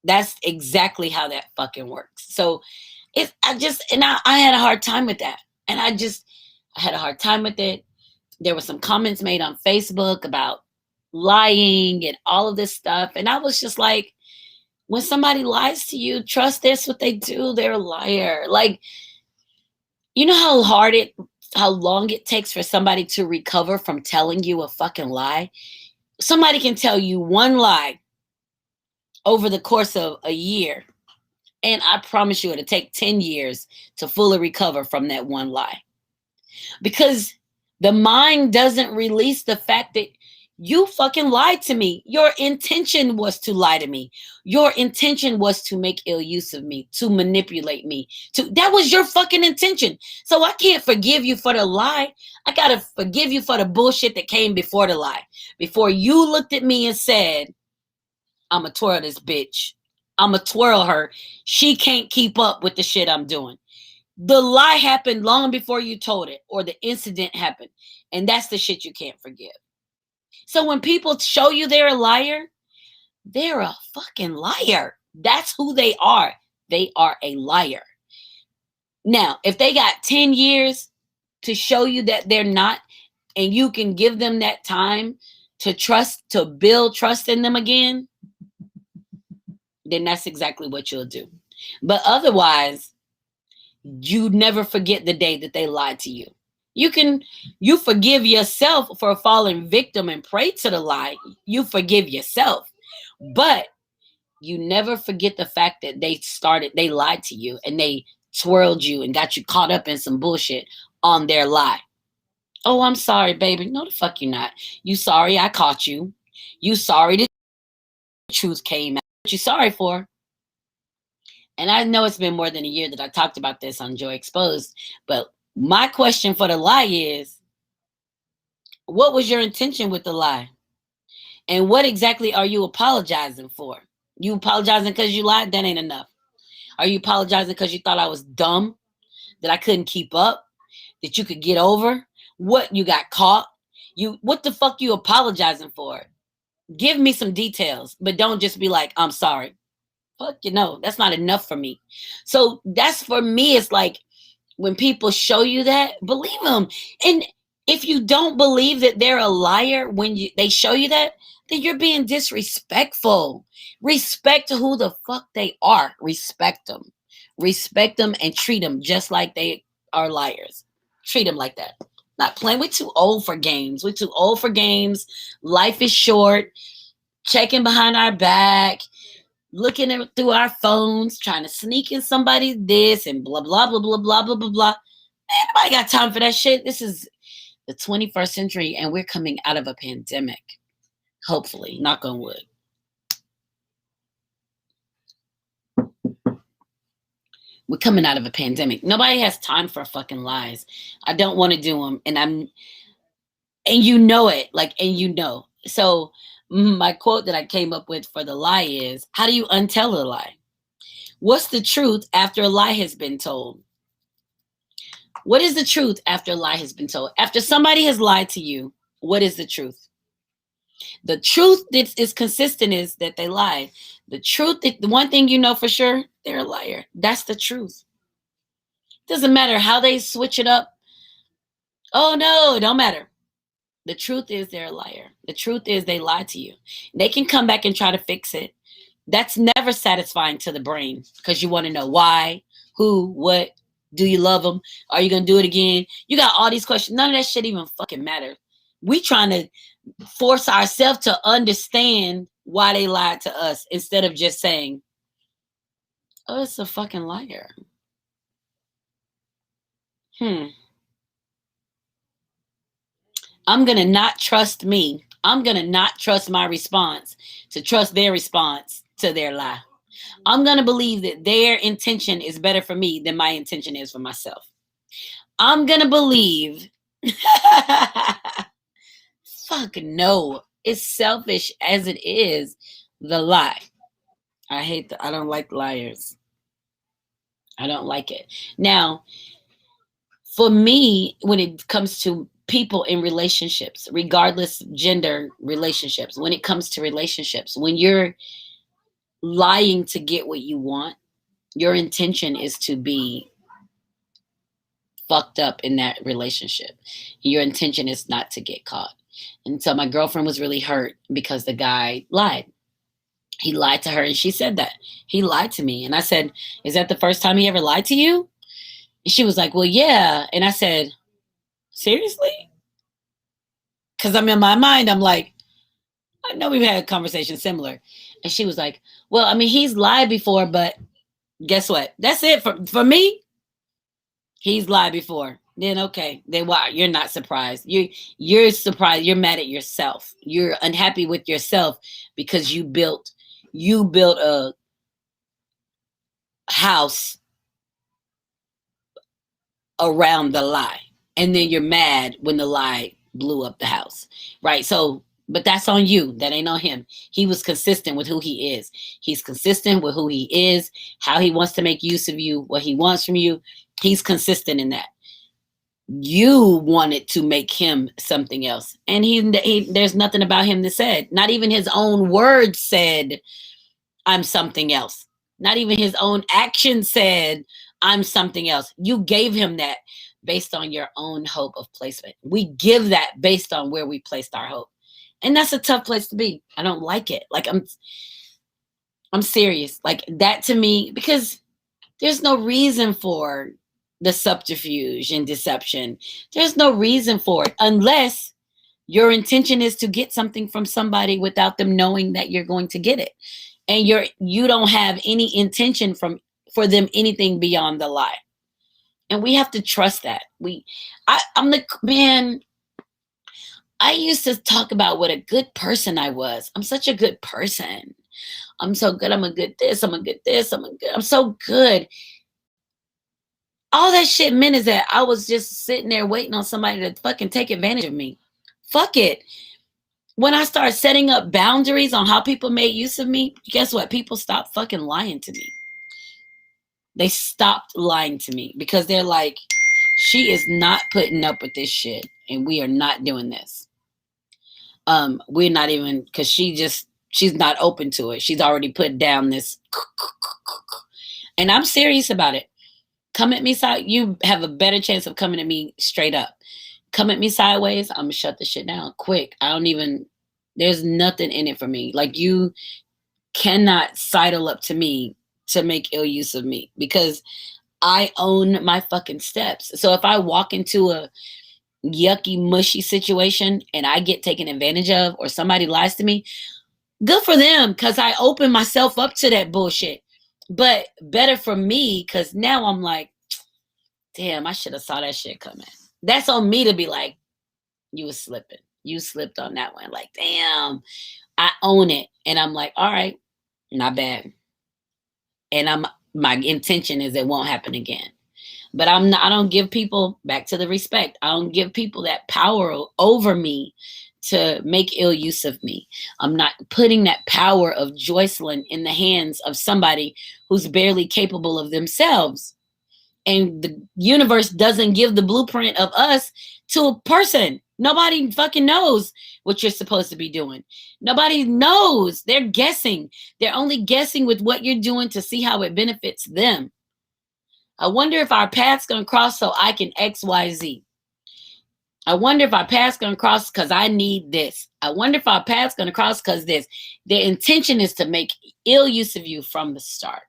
That's exactly how that fucking works. So I had a hard time with that. And I had a hard time with it. There were some comments made on Facebook about lying and all of this stuff. And I was just like, when somebody lies to you, trust that's what they do. They're a liar. Like, you know how long it takes for somebody to recover from telling you a fucking lie? Somebody can tell you one lie over the course of a year. And I promise you it'll take 10 years to fully recover from that one lie. Because the mind doesn't release the fact that you fucking lied to me. Your intention was to lie to me. Your intention was to make ill use of me, to manipulate me. That was your fucking intention. So I can't forgive you for the lie. I got to forgive you for the bullshit that came before the lie. Before you looked at me and said, I'm going to twirl this bitch. I'm going to twirl her. She can't keep up with the shit I'm doing. The lie happened long before you told it, or the incident happened. And that's the shit you can't forgive. So when people show you they're a liar, they're a fucking liar. That's who they are. They are a liar. Now, if they got 10 years to show you that they're not, and you can give them that time to build trust in them again, then that's exactly what you'll do. But otherwise, you never forget the day that they lied to you. You forgive yourself for falling victim and prey to the lie. You forgive yourself. But you never forget the fact that they lied to you and they twirled you and got you caught up in some bullshit on their lie. Oh, I'm sorry, baby. No, the fuck you not. You sorry I caught you. You sorry the truth came out. What you sorry for? And I know it's been more than a year that I talked about this on Joy Exposed, but my question for the lie is, what was your intention with the lie? And what exactly are you apologizing for? You apologizing because you lied? That ain't enough. Are you apologizing because you thought I was dumb? That I couldn't keep up? That you could get over? What, you got caught? What the fuck you apologizing for? Give me some details, but don't just be like, I'm sorry. Fuck, that's not enough for me. So that's, for me, it's like, when people show you that, believe them. And if you don't believe that they're a liar when they show you that, then you're being disrespectful. Respect who the fuck they are. Respect them. Respect them and treat them just like they are liars. Treat them like that. Not playing. We're too old for games. We're too old for games. Life is short. Checking behind our back. Looking through our phones, trying to sneak in somebody's this and blah, blah, blah, blah, blah, blah, blah, blah. Man, nobody got time for that shit. This is the 21st century, and we're coming out of a pandemic. Hopefully, knock on wood. We're coming out of a pandemic. Nobody has time for fucking lies. I don't want to do them, and you know it, So my quote that I came up with for the lie is, how do you untell a lie? What's the truth after a lie has been told? What is the truth after a lie has been told? After somebody has lied to you, what is the truth? The truth that is consistent is that they lied. The truth, the one thing you know for sure, they're a liar. That's the truth. Doesn't matter how they switch it up. Oh no, it don't matter. The truth is they're a liar. The truth is they lied to you. They can come back and try to fix it. That's never satisfying to the brain because you want to know why, who, what, do you love them? Are you going to do it again? You got all these questions. None of that shit even fucking matters. We trying to force ourselves to understand why they lied to us instead of just saying, oh, it's a fucking liar. I'm going to not trust me. I'm going to not trust my response to trust their response to their lie. I'm going to believe that their intention is better for me than my intention is for myself. I'm going to believe, fuck no, it's selfish as it is, the lie. I don't like liars. I don't like it. Now, for me, when it comes to people in relationships, regardless gender relationships, when it comes to relationships, when you're lying to get what you want, your intention is to be fucked up in that relationship. Your intention is not to get caught. And so my girlfriend was really hurt because the guy lied. He lied to her, and she said that. He lied to me. And I said, is that the first time he ever lied to you? And she was like, well, yeah. And I said, seriously? Because I'm in my mind, I'm like, I know we've had a conversation similar. And she was like, well, I mean, he's lied before, but guess what? That's it for me. He's lied before. Then okay. Then why? You're not surprised. You're surprised. You're mad at yourself. You're unhappy with yourself because you built a house around the lie. And then you're mad when the lie blew up the house. Right? So, but that's on you. That ain't on him. He was consistent with who he is. He's consistent with who he is, how he wants to make use of you, what he wants from you. He's consistent in that. You wanted to make him something else. And he there's nothing about him that said, not even his own words said, I'm something else. Not even his own action said, I'm something else. You gave him that based on your own hope of placement. We give that based on where we placed our hope. And that's a tough place to be. I don't like it. Like I'm serious. Like that to me, because there's no reason for the subterfuge and deception. There's no reason for it unless your intention is to get something from somebody without them knowing that you're going to get it. and you don't have any intention for them anything beyond the lie. And we have to trust that. I'm the man. I used to talk about what a good person I was. I'm such a good person. I'm so good. I'm a good this. I'm a good this. I'm so good. All that shit meant is that I was just sitting there waiting on somebody to fucking take advantage of me. Fuck it. When I started setting up boundaries on how people made use of me, guess what? People stopped fucking lying to me. They stopped lying to me because they're like, she is not putting up with this shit, and we are not doing this. We're not even, because she's not open to it. She's already put down this, and I'm serious about it. Come at me side, you have a better chance of coming at me straight up. Come at me sideways, I'm gonna shut the shit down quick. There's nothing in it for me. Like, you cannot sidle up to me to make ill use of me, because I own my fucking steps. So if I walk into a yucky, mushy situation and I get taken advantage of, or somebody lies to me, good for them, because I open myself up to that bullshit. But better for me, because now I'm like, damn, I should have saw that shit coming. That's on me to be like, you was slipping. You slipped on that one. Like, damn, I own it. And I'm like, all right, not bad. And my intention is it won't happen again. But I don't give people, back to the respect, I don't give people that power over me to make ill use of me. I'm not putting that power of Joycelyn in the hands of somebody who's barely capable of themselves. And the universe doesn't give the blueprint of us to a person. Nobody fucking knows what you're supposed to be doing. Nobody knows. They're guessing. They're only guessing with what you're doing to see how it benefits them. I wonder if our path's going to cross so I can X, Y, Z. I wonder if our path's going to cross because I need this. I wonder if our path's going to cross because this. Their intention is to make ill use of you from the start.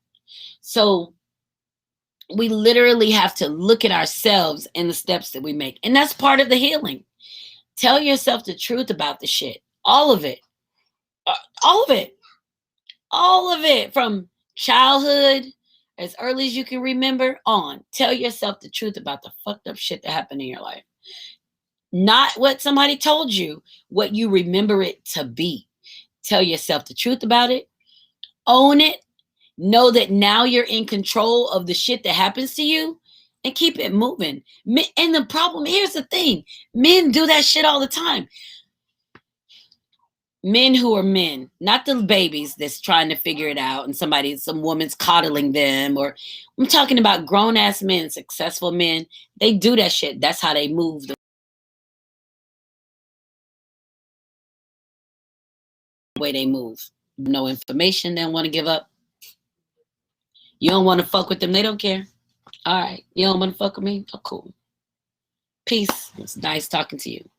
So we literally have to look at ourselves and the steps that we make. And that's part of the healing. Tell yourself the truth about the shit. All of it. All of it. All of it. From childhood, as early as you can remember, on. Tell yourself the truth about the fucked up shit that happened in your life. Not what somebody told you, what you remember it to be. Tell yourself the truth about it. Own it. Know that now you're in control of the shit that happens to you, and keep it moving. And the problem, here's the thing. Men do that shit all the time. Men who are men, not the babies that's trying to figure it out and some woman's coddling them, or I'm talking about grown ass men, successful men. They do that shit. That's how they move the way they move. No information, they don't want to give up. You don't want to fuck with them, they don't care. All right, you don't want to fuck with me? Oh, cool. Peace. It's nice talking to you.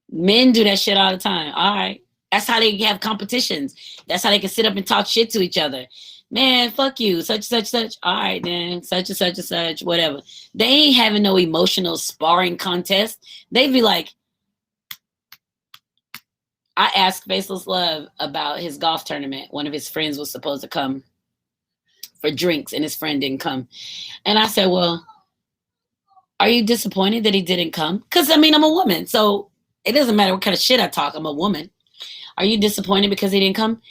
Men do that shit all the time. All right. That's how they have competitions. That's how they can sit up and talk shit to each other. Man, fuck you. Such, such, such. All right, then. Such and such and such. Whatever. They ain't having no emotional sparring contest. They be like, I asked Faceless Love about his golf tournament. One of his friends was supposed to come for drinks, and his friend didn't come. And I said, well, are you disappointed that he didn't come? Because, I mean, I'm a woman, so it doesn't matter what kind of shit I talk. I'm a woman. Are you disappointed because he didn't come?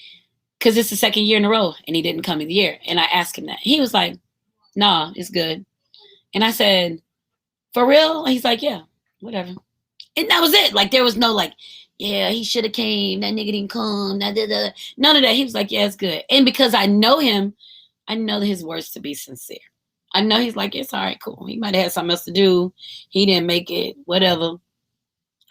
Because it's the second year in a row, and he didn't come in the year. And I asked him that. He was like, nah, it's good. And I said, for real? He's like, yeah, whatever. And that was it. Like, there was no like, yeah, he should have came. That nigga didn't come. None of that. He was like, yeah, it's good. And because I know him, I know his words to be sincere. I know he's like, it's all right, cool. He might have had something else to do. He didn't make it, whatever.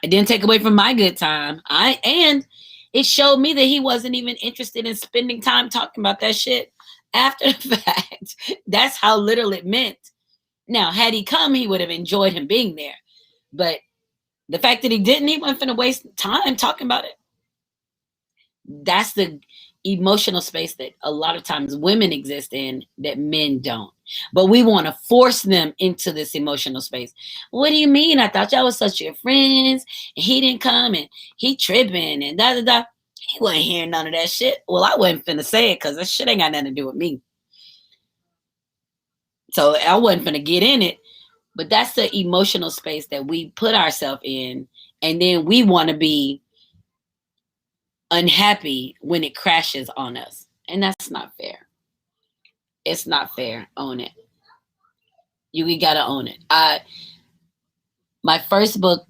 It didn't take away from my good time. And it showed me that he wasn't even interested in spending time talking about that shit after the fact. That's how little it meant. Now, had he come, he would have enjoyed him being there. But the fact that he didn't, he wasn't finna waste time talking about it. That's the emotional space that a lot of times women exist in that men don't. But we want to force them into this emotional space. What do you mean? I thought y'all was such your friends, and he didn't come, and he tripping, and da da da. He wasn't hearing none of that shit. Well, I wasn't finna say it because that shit ain't got nothing to do with me. So I wasn't finna get in it. But that's the emotional space that we put ourselves in. And then we want to be unhappy when it crashes on us. And that's not fair. It's not fair. Own it. We gotta own it. My first book,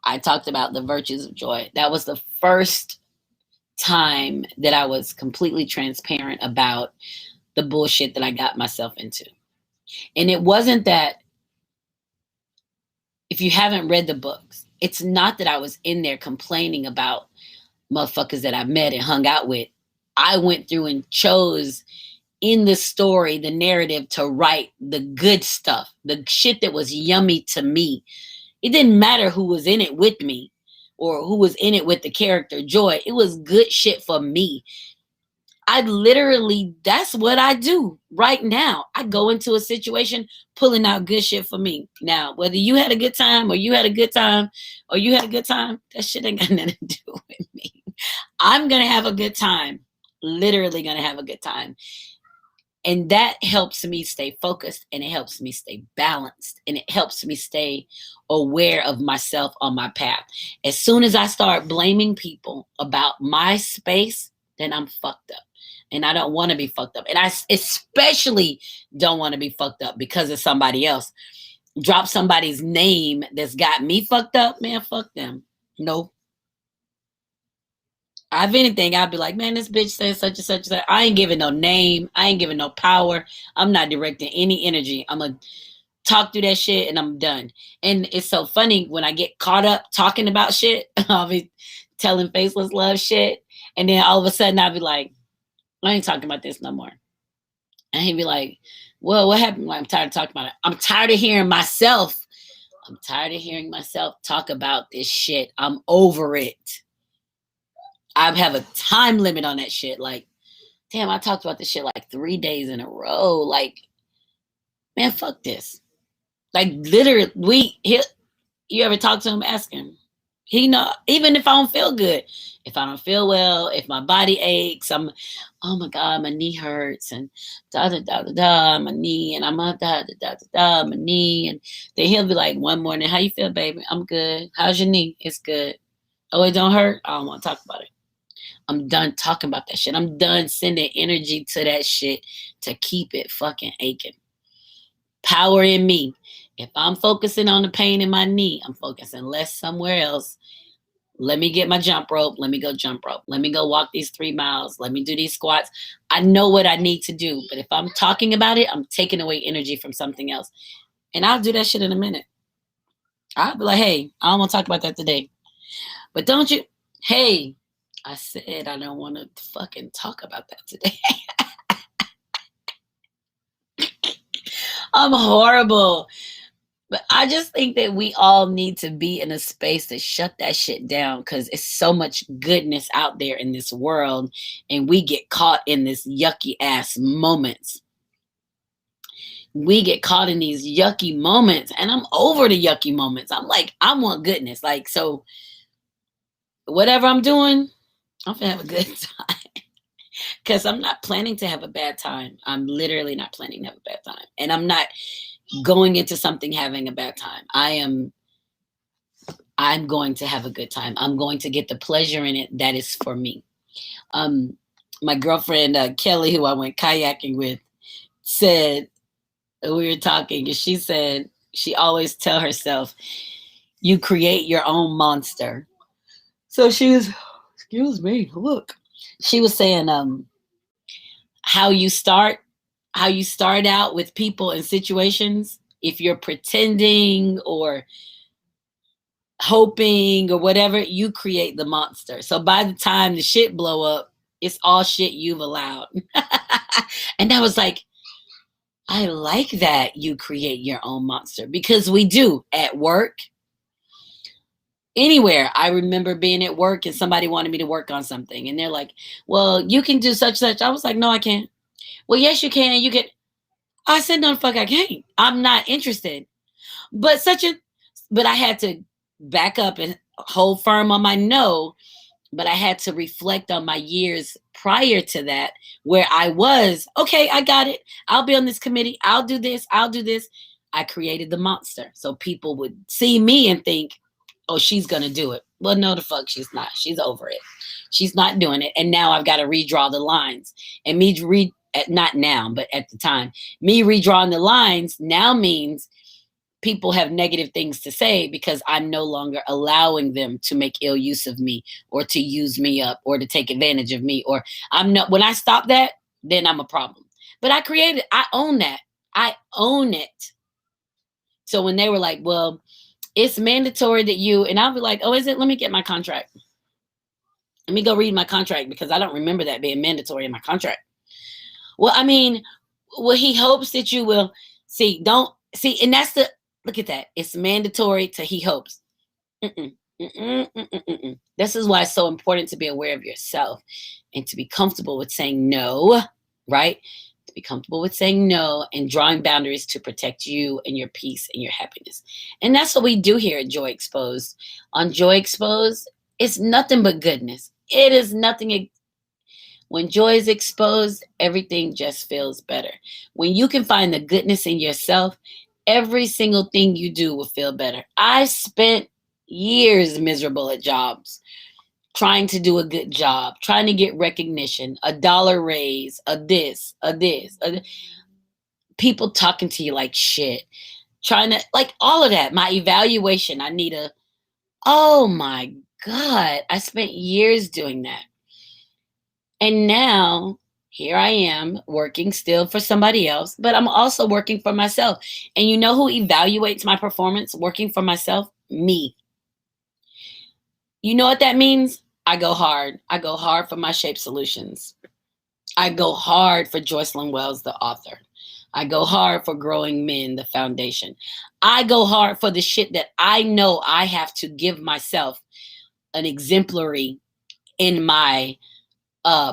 I talked about the virtues of joy. That was the first time that I was completely transparent about the bullshit that I got myself into. And it wasn't that, if you haven't read the books, it's not that I was in there complaining about motherfuckers that I met and hung out with. I went through and chose in the story, the narrative, to write the good stuff, the shit that was yummy to me. It didn't matter who was in it with me or who was in it with the character Joy. It was good shit for me. I literally, that's what I do right now. I go into a situation pulling out good shit for me. Now, whether you had a good time or you had a good time or you had a good time, that shit ain't got nothing to do with me. I'm going to have a good time. Literally going to have a good time. And that helps me stay focused, and it helps me stay balanced, and it helps me stay aware of myself on my path. As soon as I start blaming people about my space, then I'm fucked up. And I don't want to be fucked up. And I especially don't want to be fucked up because of somebody else. Drop somebody's name that's got me fucked up, man, fuck them. Nope. If anything, I'd be like, man, this bitch says such and such and such. I ain't giving no name. I ain't giving no power. I'm not directing any energy. I'm going to talk through that shit and I'm done. And it's so funny when I get caught up talking about shit, I'll be telling faceless love shit. And then all of a sudden I'll be like, I ain't talking about this no more. And he'd be like, well, what happened? Well, I'm tired of talking about it. I'm tired of hearing myself. I'm tired of hearing myself talk about this shit. I'm over it. I have a time limit on that shit. Like, damn, I talked about this shit like 3 days in a row. Like, man, fuck this. Like, literally, you ever talk to him, ask him. He know, even if I don't feel good, if I don't feel well, if my body aches, oh my God, my knee hurts, and da da da da da, my knee, and I'm da da da da da, my knee, and then he'll be like one morning, how you feel, baby? I'm good. How's your knee? It's good. Oh, it don't hurt? I don't want to talk about it. I'm done talking about that shit. I'm done sending energy to that shit to keep it fucking aching. Power in me. If I'm focusing on the pain in my knee, I'm focusing less somewhere else. Let me get my jump rope. Let me go jump rope. Let me go walk these 3 miles. Let me do these squats. I know what I need to do. But if I'm talking about it, I'm taking away energy from something else. And I'll do that shit in a minute. I'll be like, hey, I don't want to talk about that today. But don't you, hey, I said I don't want to fucking talk about that today. I'm horrible. But I just think that we all need to be in a space to shut that shit down because it's so much goodness out there in this world, and we get caught in this yucky ass moments. We get caught in these yucky moments, and I'm over the yucky moments. I'm like, I want goodness. Like, so whatever I'm doing, I'm gonna have a good time. Because I'm not planning to have a bad time. I'm literally not planning to have a bad time. And I'm not going into something having a bad time. I'm going to have a good time. I'm going to get the pleasure in it that is for me. My girlfriend, Kelly, who I went kayaking with, said, we were talking, and she said she always tell herself, you create your own monster. So she was, excuse me, look. She was saying, how you start out with people and situations, if you're pretending or hoping or whatever, you create the monster. So by the time the shit blow up, it's all shit you've allowed. And I was like, I like that you create your own monster, because we do at work, anywhere. I remember being at work and somebody wanted me to work on something, and they're like, well, you can do such. I was like, no, I can't. Well, yes, you can. You can. I said, no, the fuck, I can't. I'm not interested. But I had to back up and hold firm on my no. But I had to reflect on my years prior to that, where I was, okay, I got it. I'll be on this committee. I'll do this. I'll do this. I created the monster. So people would see me and think, oh, she's going to do it. Well, no, the fuck, she's not. She's over it. She's not doing it. And now I've got to redraw the lines. And not now, but at the time, me redrawing the lines now means people have negative things to say because I'm no longer allowing them to make ill use of me or to use me up or to take advantage of me. Or I'm not, when I stop that, then I'm a problem. But I own that. I own it. So when they were like, well, it's mandatory that and I'll be like, oh, is it? Let me get my contract. Let me go read my contract because I don't remember that being mandatory in my contract. Well, I mean, he hopes that you will and that's look at that. It's mandatory to he hopes. Mm-mm, mm-mm, mm-mm, mm-mm. This is why it's so important to be aware of yourself and to be comfortable with saying no, right? To be comfortable with saying no and drawing boundaries to protect you and your peace and your happiness. And that's what we do here at Joy Exposed. On Joy Exposed, it's nothing but goodness. It is nothing. When joy is exposed, everything just feels better. When you can find the goodness in yourself, every single thing you do will feel better. I spent years miserable at jobs, trying to do a good job, trying to get recognition, a dollar raise, a this, people talking to you like shit, trying to, like all of that. My evaluation, oh my God, I spent years doing that. And now here I am working still for somebody else, but I'm also working for myself. And you know who evaluates my performance working for myself? Me. You know what that means? I go hard. I go hard for my Shape Solutions. I go hard for Joycelyn Wells, the author. I go hard for Growing Men, the foundation. I go hard for the shit that I know I have to give myself an exemplary in my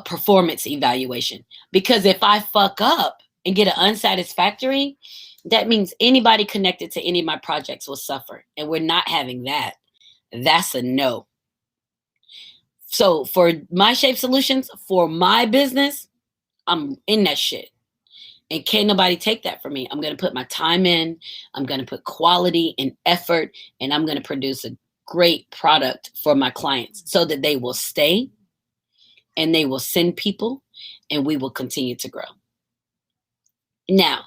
performance evaluation. Because if I fuck up and get an unsatisfactory, that means anybody connected to any of my projects will suffer. And we're not having that. That's a no. So for my Shape Solutions, for my business, I'm in that shit. And can't nobody take that from me. I'm going to put my time in. I'm going to put quality and effort. And I'm going to produce a great product for my clients so that they will stay and they will send people and we will continue to grow. Now,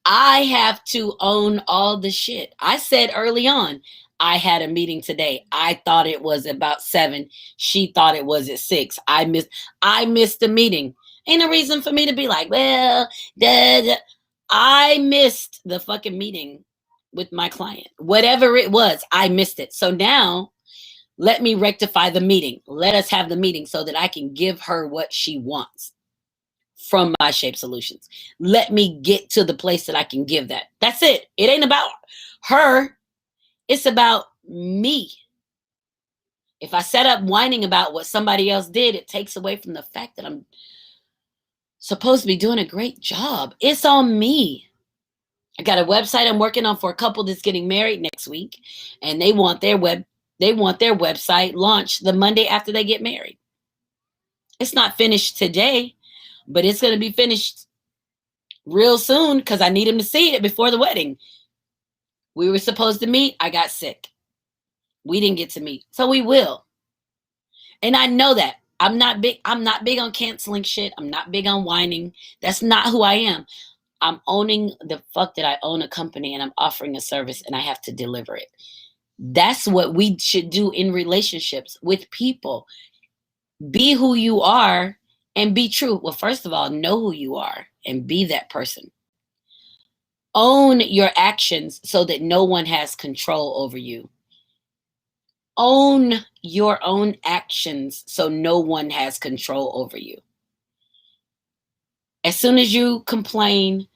I have to own all the shit. I said early on, I had a meeting today. I thought it was about 7. She thought it was at 6. I missed the meeting. Ain't no reason for me to be like, well, I missed the fucking meeting with my client. Whatever it was, I missed it. So now let me rectify the meeting. Let us have the meeting so that I can give her what she wants from my Shape Solutions. Let me get to the place that I can give that. That's it. It ain't about her. It's about me. If I set up whining about what somebody else did, it takes away from the fact that I'm supposed to be doing a great job. It's on me. I got a website I'm working on for a couple that's getting married next week, and they want their website launched the Monday after they get married. It's not finished today, but it's going to be finished real soon because I need them to see it before the wedding. We were supposed to meet. I got sick. We didn't get to meet. So we will. And I know that. I'm not big on canceling shit. I'm not big on whining. That's not who I am. I'm owning the fuck that I own a company and I'm offering a service and I have to deliver it. That's what we should do in relationships with people. Be who you are and be true. Well, first of all, know who you are and be that person. Own your actions so that no one has control over you. Own your own actions so no one has control over you. As soon as you complain,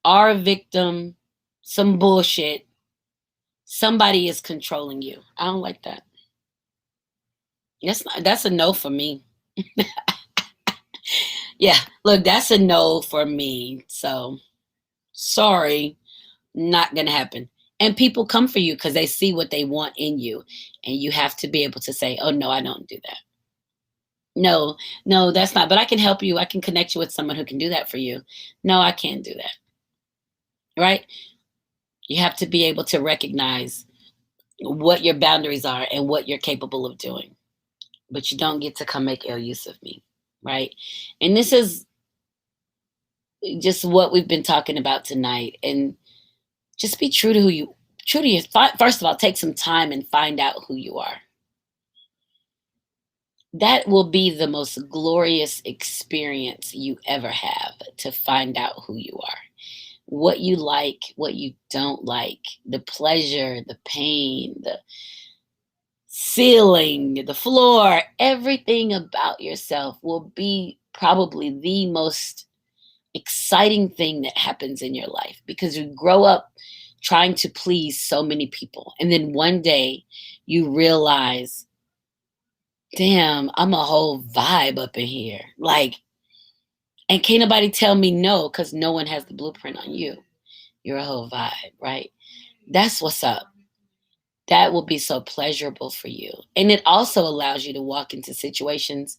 are a victim, some bullshit, somebody is controlling you. I don't like that. That's a no for me. Yeah, look, that's a no for me. So, sorry, not going to happen. And people come for you because they see what they want in you. And you have to be able to say, oh, no, I don't do that. No, no, that's not. But I can help you. I can connect you with someone who can do that for you. No, I can't do that. Right? You have to be able to recognize what your boundaries are and what you're capable of doing. But you don't get to come make ill use of me. Right? And this is just what we've been talking about tonight. And just be true to who you true to your first of all, take some time and find out who you are. That will be the most glorious experience you ever have, to find out who you are, what you like, what you don't like, the pleasure, the pain, the ceiling, the floor, everything about yourself will be probably the most exciting thing that happens in your life, because you grow up trying to please so many people. And then one day you realize, damn, I'm a whole vibe up in here. Like, and can't nobody tell me no, because no one has the blueprint on you. You're a whole vibe, right? That's what's up. That will be so pleasurable for you. And it also allows you to walk into situations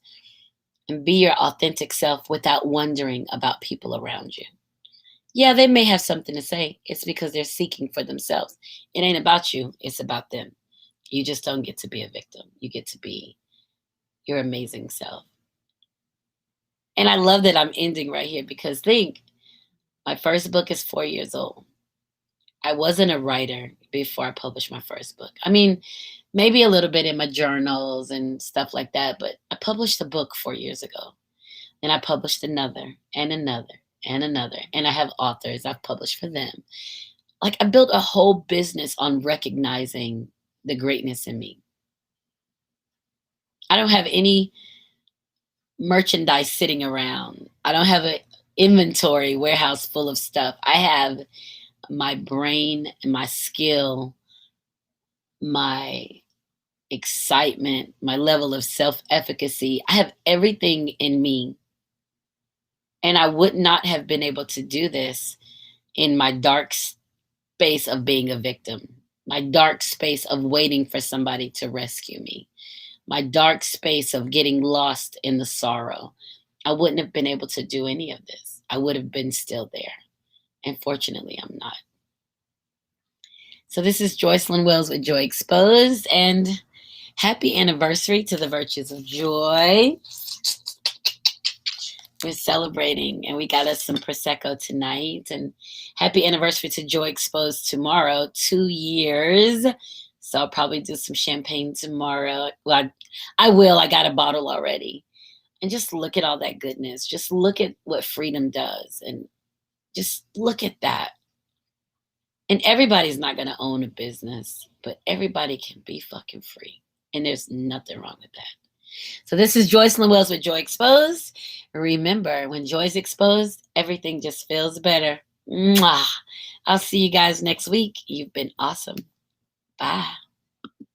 and be your authentic self without wondering about people around you. Yeah, they may have something to say. It's because they're seeking for themselves. It ain't about you, it's about them. You just don't get to be a victim. You get to be your amazing self. And I love that I'm ending right here, because think, my first book is 4 years old. I wasn't a writer before I published my first book. I mean, maybe a little bit in my journals and stuff like that, but I published a book 4 years ago. And I published another and another and another. And I have authors, I've published for them. Like, I built a whole business on recognizing the greatness in me. I don't have any merchandise sitting around. I don't have an inventory warehouse full of stuff. I have my brain and my skill, my excitement, my level of self efficacy. I have everything in me. And I would not have been able to do this in my dark space of being a victim, my dark space of waiting for somebody to rescue me, my dark space of getting lost in the sorrow. I wouldn't have been able to do any of this. I would have been still there. And fortunately, I'm not. So this is Joycelyn Wells with Joy Exposed, and happy anniversary to the Virtues of Joy. We're celebrating, and we got us some Prosecco tonight. And happy anniversary to Joy Exposed tomorrow, 2 years. So I'll probably do some champagne tomorrow. Well, I will. I got a bottle already. And just look at all that goodness. Just look at what freedom does. And just look at that. And everybody's not going to own a business, but everybody can be fucking free. And there's nothing wrong with that. So this is Joycelyn Wells with Joy Exposed. Remember, when joy's exposed, everything just feels better. Mwah. I'll see you guys next week. You've been awesome. Bye.